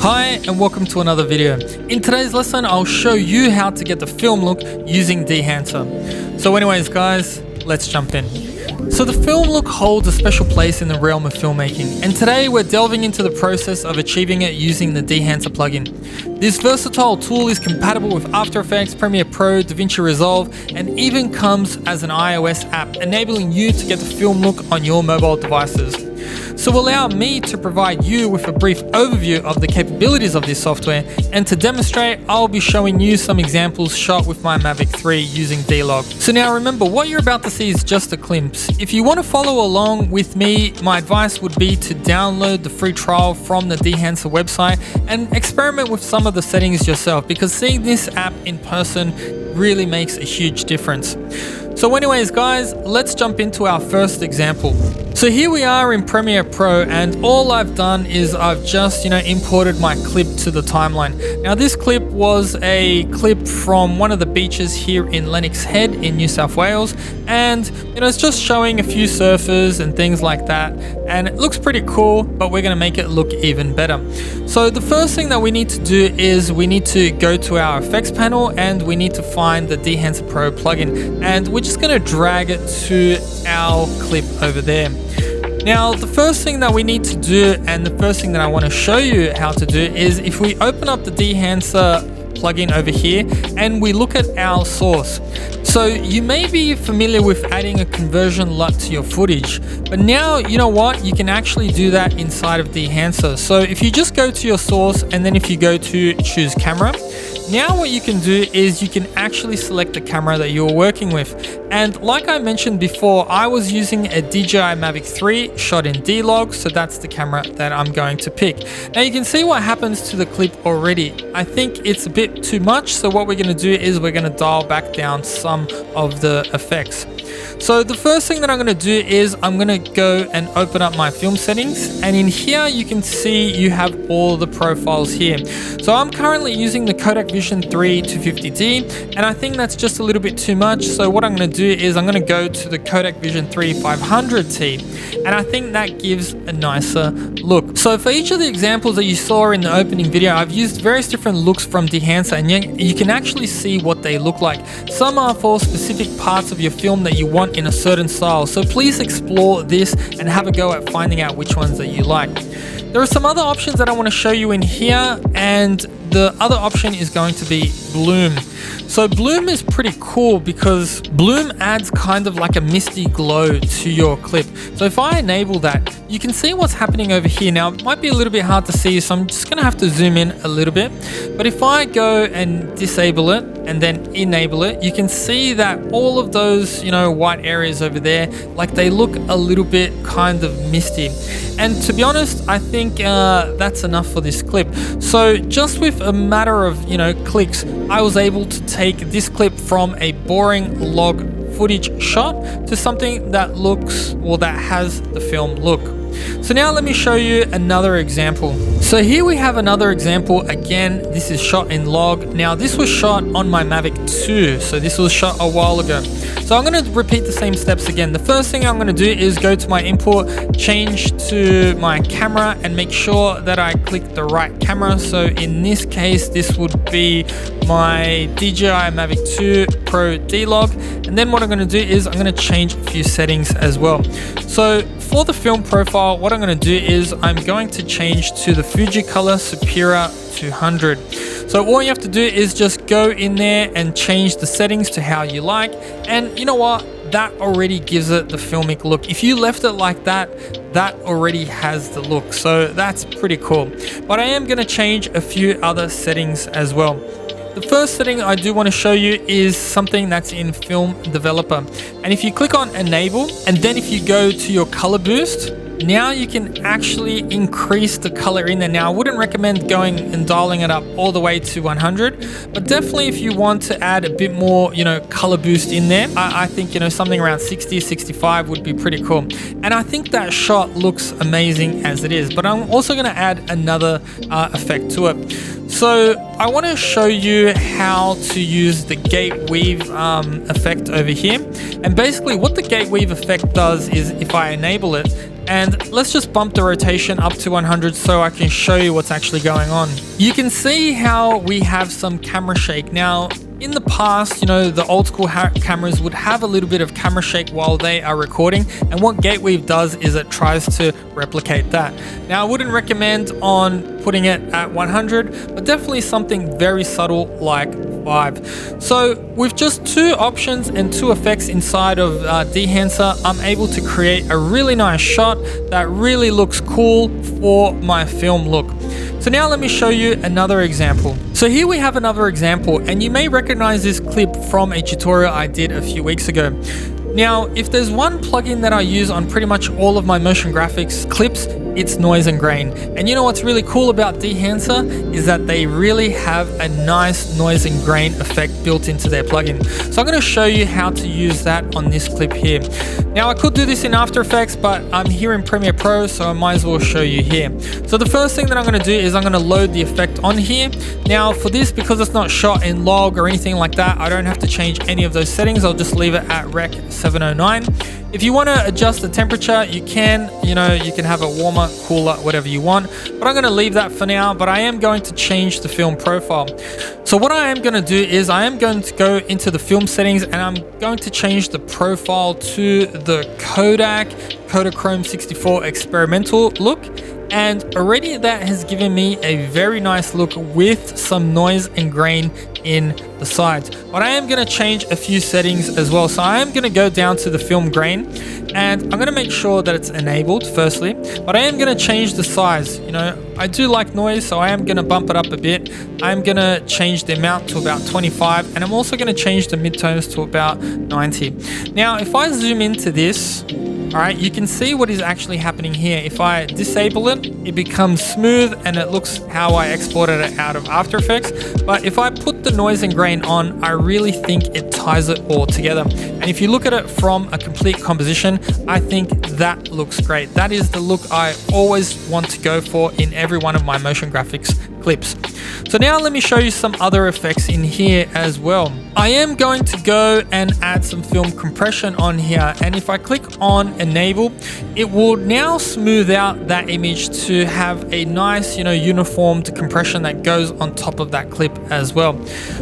Hi and welcome to another video. In today's lesson, I'll show you how to get the film look using Dehancer. So anyways guys, let's jump in. So the film look holds a special place in the realm of filmmaking, and today we're delving into the process of achieving it using the Dehancer plugin. This versatile tool is compatible with After Effects, Premiere Pro, DaVinci Resolve, and even comes as an iOS app, enabling you to get the film look on your mobile devices. So allow me to provide you with a brief overview of the capabilities of this software, and to demonstrate, I'll be showing you some examples shot with my Mavic 3 using D-Log. So now remember, what you're about to see is just a glimpse. If you want to follow along with me, my advice would be to download the free trial from the Dehancer website and experiment with some of the settings yourself, because seeing this app in person really makes a huge difference. So anyways guys, let's jump into our first example. So here we are in Premiere Pro, and all I've done is I've just imported my clip to the timeline. Now this clip was a clip from one of the beaches here in Lennox Head in New South Wales, and it's just showing a few surfers and things like that, and it looks pretty cool, but we're going to make it look even better. So the first thing that we need to do is we need to go to our effects panel, and we need to find the Dehancer Pro plugin, and we're just going to drag it to our clip over there. Now the first thing that we need to do, and the first thing that I want to show you how to do, is if we open up the Dehancer plugin over here and we look at our source. So you may be familiar with adding a conversion LUT to your footage, but now you know what, you can actually do that inside of Dehancer. So if you just go to your source, and then if you go to choose camera, now what you can do is you can actually select the camera that you're working with. And like I mentioned before, I was using a DJI Mavic 3 shot in D-Log, so that's the camera that I'm going to pick. Now you can see what happens to the clip already. I think it's a bit too much, so what we're going to do is we're going to dial back down some of the effects. So the first thing that I'm going to do is I'm going to go and open up my film settings, and in here you can see you have all the profiles here. So I'm currently using the Kodak Vision 3 250D, and I think that's just a little bit too much. So what I'm going to do is I'm going to go to the Kodak Vision 3 500T, and I think that gives a nicer look. So for each of the examples that you saw in the opening video, I've used various different looks from Dehancer, and you can actually see what they look like. Some are for specific parts of your film that you want in a certain style, so please explore this and have a go at finding out which ones that you like. There are some other options that I want to show you in here, and the other option is going to be bloom. So bloom is pretty cool because bloom adds kind of like a misty glow to your clip. So if I enable that, you can see what's happening over here. Now it might be a little bit hard to see, so I'm just gonna have to zoom in a little bit. But if I go and disable it and then enable it, you can see that all of those white areas over there, like they look a little bit kind of misty. And to be honest, I think that's enough for this clip. So just with a matter of clicks, I was able to take this clip from a boring log footage shot to something that looks, or that has the film look. So now let me show you another example. So here we have another example. Again, this is shot in log. Now this was shot on my Mavic 2, so this was shot a while ago. So I'm going to repeat the same steps again. The first thing I'm going to do is go to my import, change to my camera, and make sure that I click the right camera. So in this case, this would be my DJI Mavic 2 Pro D-Log. And then what I'm going to do is I'm going to change a few settings as well. So for the film profile, what I'm going to do is I'm going to change to the Fuji Color Superior 200. So all you have to do is just go in there and change the settings to how you like, and you know what, that already gives it the filmic look. If you left it like that, that already has the look, so that's pretty cool. But I am going to change a few other settings as well. The first setting I do want to show you is something that's in Film Developer, and if you click on Enable, and then if you go to your color boost, now you can actually increase the color in there. Now I wouldn't recommend going and dialing it up all the way to 100, but definitely if you want to add a bit more color boost in there, I think something around 60 65 would be pretty cool. And I think that shot looks amazing as it is, but I'm also going to add another effect to it. So I want to show you how to use the gate weave effect over here. And basically what the gate weave effect does is, if I enable it, And let's just bump the rotation up to 100 so I can show you what's actually going on. You can see how we have some camera shake. Now, in the past, you know, the old school cameras would have a little bit of camera shake while they are recording, and what Gateweave does is it tries to replicate that. Now, I wouldn't recommend on putting it at 100, but definitely something very subtle like 5. So with just 2 options and 2 effects inside of Dehancer, I'm able to create a really nice shot that really looks cool for my film look. So now let me show you another example. So here we have another example, and you may recognize this clip from a tutorial I did a few weeks ago. Now, if there's one plugin that I use on pretty much all of my motion graphics clips, it's noise and grain. And you know what's really cool about Dehancer is that they really have a nice noise and grain effect built into their plugin. So I'm going to show you how to use that on this clip here. Now, I could do this in After Effects, but I'm here in Premiere Pro, so I might as well show you here. So the first thing that I'm going to do is I'm going to load the effect on here. Now for this, because it's not shot in log or anything like that, I don't have to change any of those settings. I'll just leave it at Rec 709. If you want to adjust the temperature, you can, you know, you can have it warmer, cooler, whatever you want, but I'm going to leave that for now. But I am going to change the film profile. So what I am going to do is I am going to go into the film settings, and I'm going to change the profile to the Kodak Kodachrome 64 experimental look. And already that has given me a very nice look with some noise and grain in the sides. But I am going to change a few settings as well. So I am going to go down to the film grain, and I'm going to make sure that it's enabled firstly, but I am going to change the size. You know, I do like noise, so I am going to bump it up a bit. I'm going to change the amount to about 25, and I'm also going to change the midtones to about 90. Now, if I zoom into this, all right, you can see what is actually happening here. If I disable it, it becomes smooth and it looks how I exported it out of After Effects. But if I put the noise and grain on, I really think it ties it all together. And if you look at it from a complete composition, I think that looks great. That is the look I always want to go for in every one of my motion graphics clips. So now let me show you some other effects in here as well. I am going to go and add some film compression on here, and if I click on enable, it will now smooth out that image to have a nice, you know, uniformed compression that goes on top of that clip as well.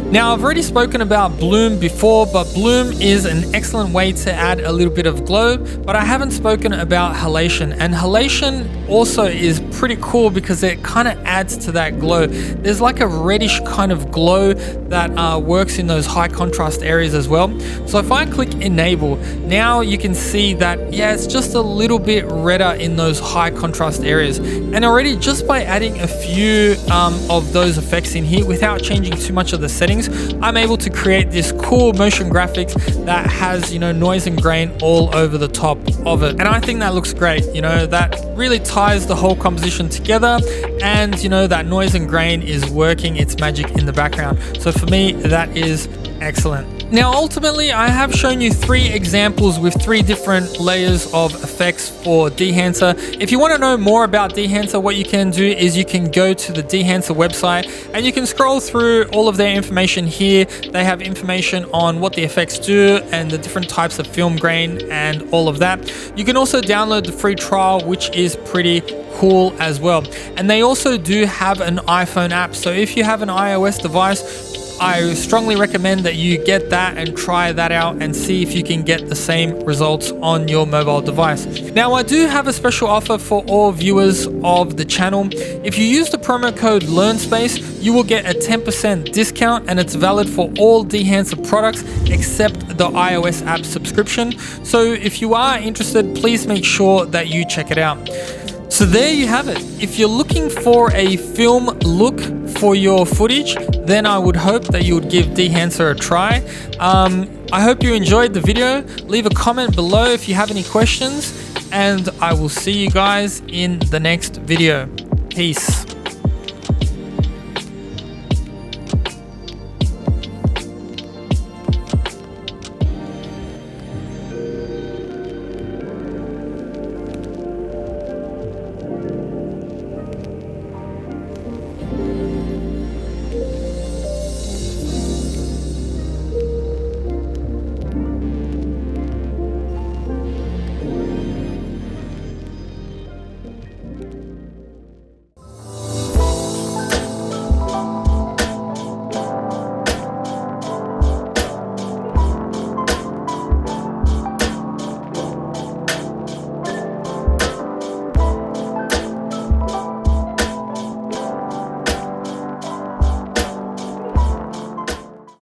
Now, I've already spoken about bloom before, but bloom is an excellent way to add a little bit of glow, but I haven't spoken about halation, and halation also is pretty cool because it kind of adds to that glow. There's like a reddish kind of glow that works in those high contrast areas as well. So if I click enable, now you can see that, yeah, it's just a little bit redder in those high contrast areas. And already just by adding a few of those effects in here without changing too much of the settings, I'm able to create this cool motion graphics that has, you know, noise and grain all over the top of it. And I think that looks great. You know, that really ties the whole composition together, and you know, that noise and grain is working its magic in the background. So for me, that is excellent. Now, ultimately, I have shown you 3 examples with 3 different layers of effects for Dehancer. If you want to know more about Dehancer, what you can do is you can go to the Dehancer website and you can scroll through all of their information here. They have information on what the effects do and the different types of film grain and all of that. You can also download the free trial, which is pretty cool as well. And they also do have an iPhone app. So if you have an iOS device, I strongly recommend that you get that and try that out and see if you can get the same results on your mobile device. Now, I do have a special offer for all viewers of the channel. If you use the promo code Learnspace, you will get a 10% discount, and it's valid for all Dehancer products except the iOS app subscription. So if you are interested, please make sure that you check it out. So there you have it. If you're looking for a film look for your footage, then I would hope that you would give Dehancer a try. I hope you enjoyed the video. Leave a comment below if you have any questions, and I will see you guys in the next video. Peace.